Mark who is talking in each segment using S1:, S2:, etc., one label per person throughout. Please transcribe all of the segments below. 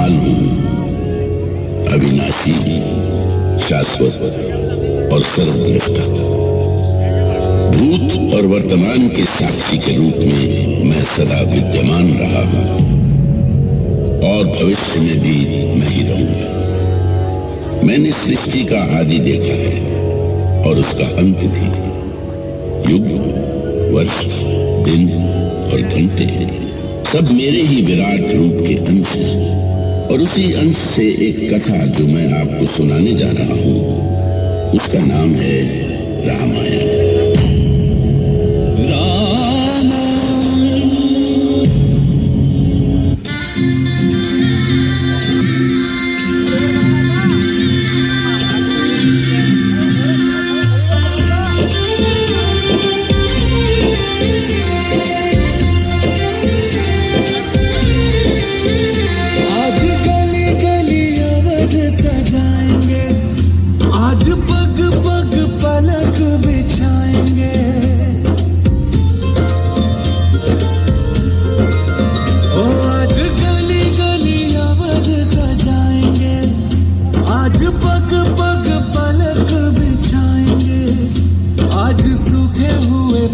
S1: अकाल हूं, अविनाशी, शाश्वत और सर्वद्रष्टा। भूत और वर्तमान के साक्षी के रूप में मैं सदा विद्यमान रहा हूं और भविष्य में भी मैं ही रहूंगा। मैंने सृष्टि का आदि देखा है और उसका अंत भी। युग, वर्ष, दिन और घंटे सब मेरे ही विराट रूप के अंश हैं। और उसी अंश से एक कथा जो मैं आपको सुनाने जा रहा हूं, उसका नाम है रामायण।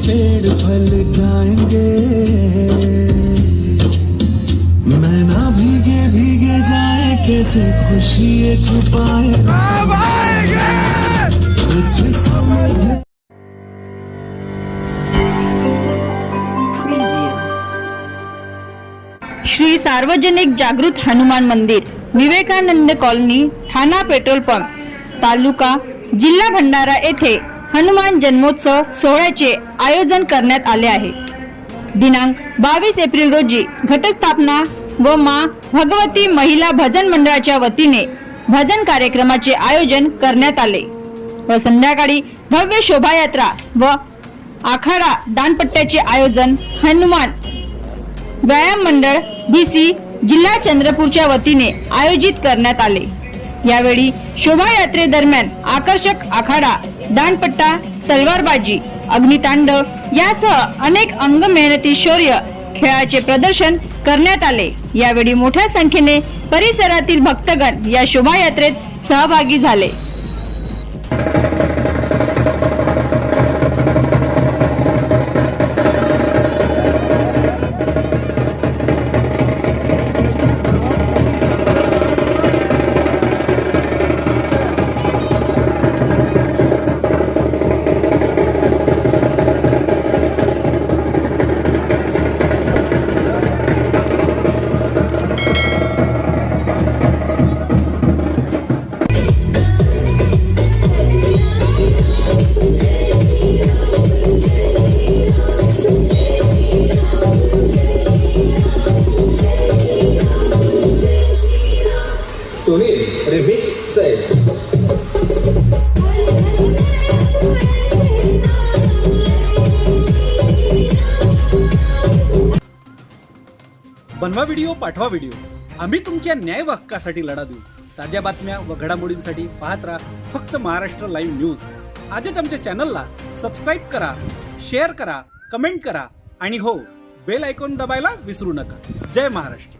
S2: पेड़ फल जाएंगे, मैं ना भीगे भीगे जाए, कैसे खुशी ये छुपाए, कुछ समझ।
S3: श्री सार्वजनिक जागृत हनुमान मंदिर, विवेकानंद कॉलनी, ठाणा पेट्रोल पंप, तालुका जिल्हा भंडारा येथे हनुमान जन्मोत्सव सोहळ्याचे आयोजन करण्यात आले आहे। दिनांक 22 एप्रिल रोजी घटस्थापना व मां भगवती महिला भजन मंडळाच्या वतीने भजन कार्यक्रमाचे आयोजन करण्यात आले व संध्याकाळी भव्य शोभायात्रा व आखाडा दानपट्ट्याचे आयोजन हनुमान व्यायाम मंडळ बीसी जिल्हा चंद्रपूरच्या वतीने आयोजित करण्यात आले। यावेळी शोभायात्रेदरम्यान आकर्षक आखाडा, दानपट्टा, तलवारबाजी, अग्नितांडव यासह अनेक अंग मेहनती शौर्य खेळाचे प्रदर्शन करण्यात आले। यावेळी मोठ्या संख्येने परिसरातील भक्तगण या शोभायात्रेत सहभागी झाले।
S4: बनवा व्हिडिओ, पाठवा व्हिडिओ, आम्ही तुमच्या न्याय व हक्कासाठी लढा देऊ। ताज्या बातम्या व घडामोडींसाठी पाहत राहा फक्त महाराष्ट्र लाईव्ह न्यूज। आजच आमच्या चॅनलला सबस्क्राईब करा, शेअर करा, कमेंट करा आणि हो, बेल आयकॉन दबायला विसरू नका। जय महाराष्ट्र।